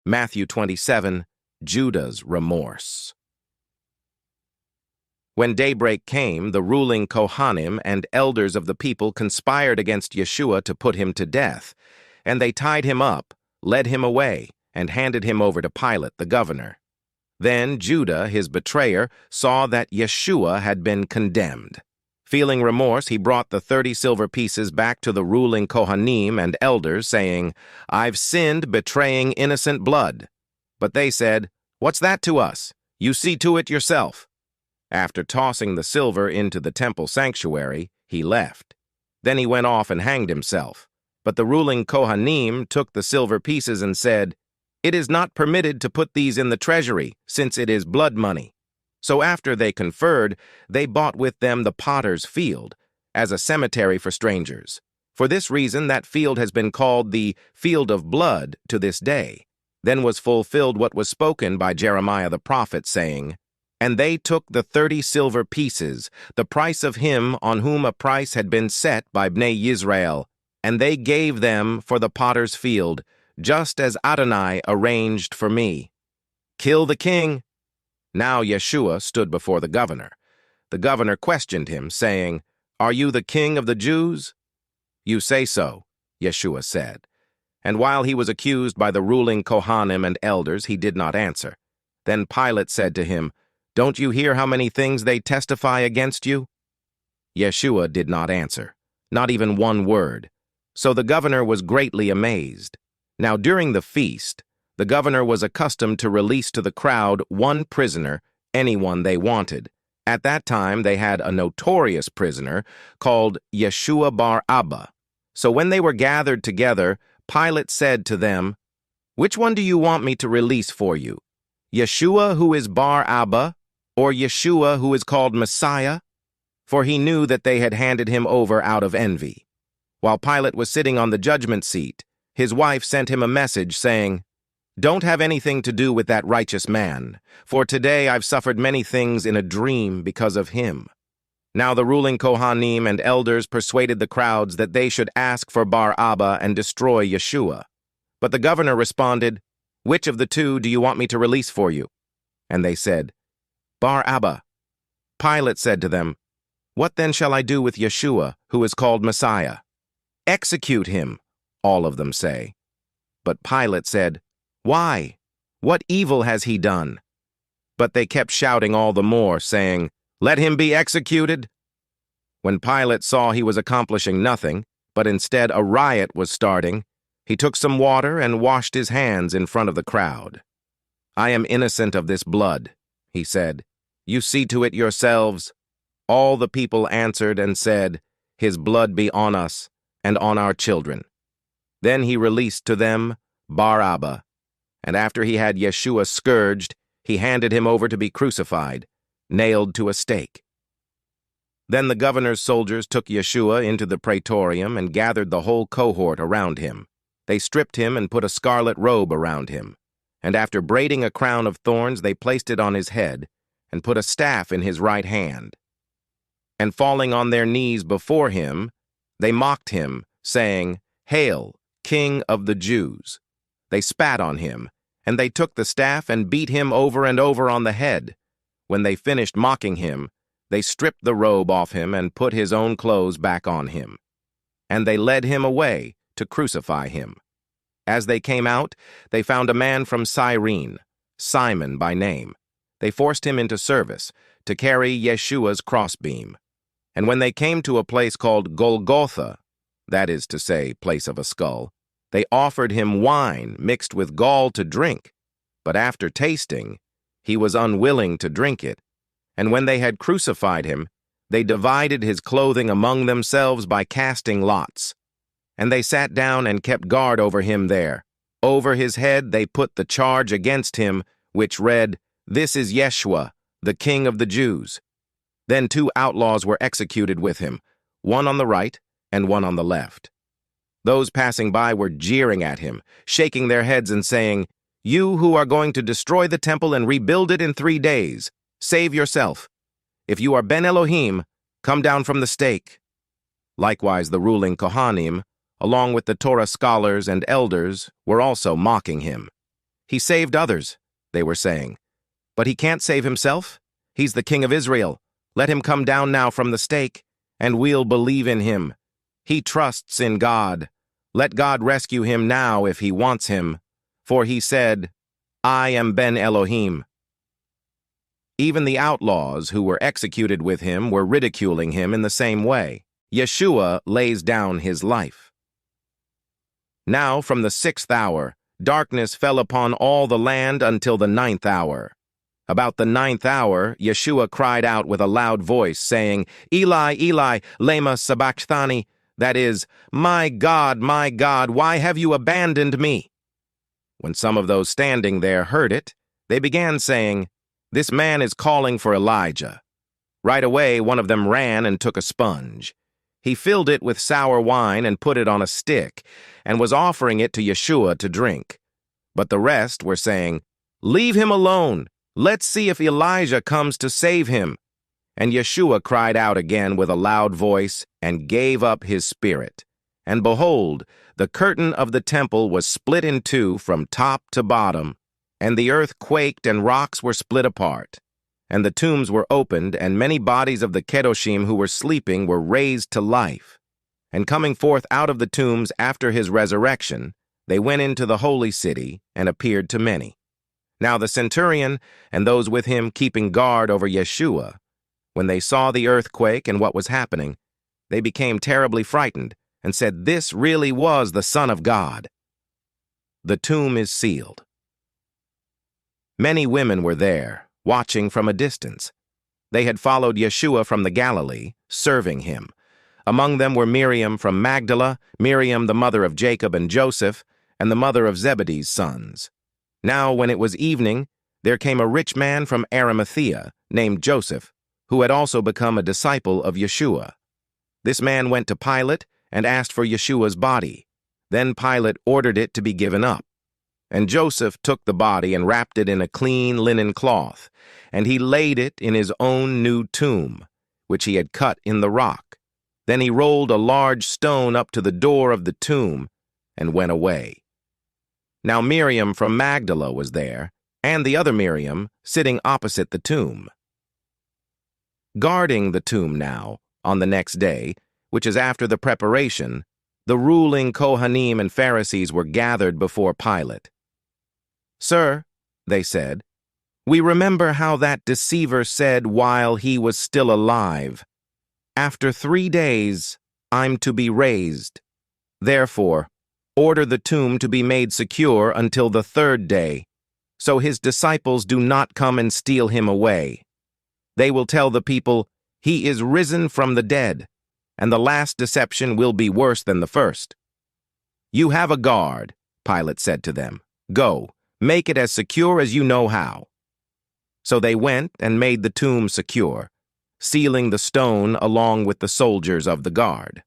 Matthew 27, Judah's remorse. When daybreak came, the ruling Kohanim and elders of the people conspired against Yeshua to put him to death, and they tied him up, led him away, and handed him over to Pilate, the governor. Then Judah, his betrayer, saw that Yeshua had been condemned. Feeling remorse, he brought the 30 silver pieces back to the ruling Kohanim and elders, saying, "I've sinned betraying innocent blood." But they said, "What's that to us? You see to it yourself." After tossing the silver into the temple sanctuary, he left. Then he went off and hanged himself. But the ruling Kohanim took the silver pieces and said, "It is not permitted to put these in the treasury, since it is blood money." So after they conferred, they bought with them the potter's field, as a cemetery for strangers. For this reason that field has been called the field of blood to this day. Then was fulfilled what was spoken by Jeremiah the prophet, saying, "And they took the 30 silver pieces, the price of him on whom a price had been set by Bnei Yisrael, and they gave them for the potter's field, just as Adonai arranged for me. Kill the king." Now Yeshua stood before the governor. The governor questioned him, saying, "Are you the king of the Jews?" "You say so," Yeshua said. And while he was accused by the ruling Kohanim and elders, he did not answer. Then Pilate said to him, "Don't you hear how many things they testify against you?" Yeshua did not answer, not even one word. So the governor was greatly amazed. Now during the feast, the governor was accustomed to release to the crowd one prisoner, anyone they wanted. At that time, they had a notorious prisoner called Yeshua bar Abba. So when they were gathered together, Pilate said to them, "Which one do you want me to release for you? Yeshua who is bar Abba, or Yeshua who is called Messiah?" For he knew that they had handed him over out of envy. While Pilate was sitting on the judgment seat, his wife sent him a message saying, "Don't have anything to do with that righteous man, for today I've suffered many things in a dream because of him." Now the ruling Kohanim and elders persuaded the crowds that they should ask for Bar Abba and destroy Yeshua. But the governor responded, "Which of the two do you want me to release for you?" And they said, "Bar Abba." Pilate said to them, "What then shall I do with Yeshua, who is called Messiah?" "Execute him," all of them say. But Pilate said, "Why? What evil has he done?" But they kept shouting all the more, saying, "Let him be executed." When Pilate saw he was accomplishing nothing, but instead a riot was starting, he took some water and washed his hands in front of the crowd. "I am innocent of this blood," he said. "You see to it yourselves." All the people answered and said, "His blood be on us and on our children." Then he released to them Bar Abba, and after he had Yeshua scourged, he handed him over to be crucified, nailed to a stake. Then the governor's soldiers took Yeshua into the praetorium and gathered the whole cohort around him. They stripped him and put a scarlet robe around him, and after braiding a crown of thorns, they placed it on his head and put a staff in his right hand. And falling on their knees before him, they mocked him, saying, "Hail, King of the Jews." They spat on him, and they took the staff and beat him over and over on the head. When they finished mocking him, they stripped the robe off him and put his own clothes back on him. And they led him away to crucify him. As they came out, they found a man from Cyrene, Simon by name. They forced him into service to carry Yeshua's crossbeam. And when they came to a place called Golgotha, that is to say, place of a skull, they offered him wine mixed with gall to drink. But after tasting, he was unwilling to drink it. And when they had crucified him, they divided his clothing among themselves by casting lots. And they sat down and kept guard over him there. Over his head they put the charge against him, which read, "This is Yeshua, the King of the Jews." Then 2 outlaws were executed with him, one on the right and one on the left. Those passing by were jeering at him, shaking their heads and saying, "You who are going to destroy the temple and rebuild it in 3 days, save yourself. If you are Ben Elohim, come down from the stake." Likewise the ruling Kohanim, along with the Torah scholars and elders, were also mocking him. He saved others, they were saying. But he can't save himself? He's the king of Israel. Let him come down now from the stake, and we'll believe in him. He trusts in God. Let God rescue him now if he wants him. For he said, I am Ben Elohim. Even the outlaws who were executed with him were ridiculing him in the same way. Yeshua lays down his life. Now from the 6th hour, darkness fell upon all the land until the 9th hour. About the 9th hour, Yeshua cried out with a loud voice, saying, Eli, Eli, lema sabachthani, that is, my God, why have you abandoned me? When some of those standing there heard it, they began saying, This man is calling for Elijah. Right away, one of them ran and took a sponge. He filled it with sour wine and put it on a stick, and was offering it to Yeshua to drink. But the rest were saying, Leave him alone. Let's see if Elijah comes to save him. And Yeshua cried out again with a loud voice and gave up his spirit. And behold, the curtain of the temple was split in two from top to bottom, and the earth quaked and rocks were split apart. And the tombs were opened, and many bodies of the Kedoshim who were sleeping were raised to life. And coming forth out of the tombs after his resurrection, they went into the holy city and appeared to many. Now the centurion and those with him keeping guard over Yeshua, when they saw the earthquake and what was happening, they became terribly frightened and said, This really was the Son of God. The tomb is sealed. Many women were there, watching from a distance. They had followed Yeshua from the Galilee, serving him. Among them were Miriam from Magdala, Miriam the mother of Jacob and Joseph, and the mother of Zebedee's sons. Now when it was evening, there came a rich man from Arimathea, named Joseph, who had also become a disciple of Yeshua. This man went to Pilate and asked for Yeshua's body. Then Pilate ordered it to be given up. And Joseph took the body and wrapped it in a clean linen cloth, and he laid it in his own new tomb, which he had cut in the rock. Then he rolled a large stone up to the door of the tomb and went away. Now Miriam from Magdala was there, and the other Miriam sitting opposite the tomb. Guarding the tomb now, on the next day, which is after the preparation, the ruling Kohanim and Pharisees were gathered before Pilate. Sir, they said, we remember how that deceiver said while he was still alive, After 3 days, I'm to be raised. Therefore, order the tomb to be made secure until the 3rd day, so his disciples do not come and steal him away. They will tell the people, he is risen from the dead, and the last deception will be worse than the first. You have a guard, Pilate said to them. Go, make it as secure as you know how. So they went and made the tomb secure, sealing the stone along with the soldiers of the guard.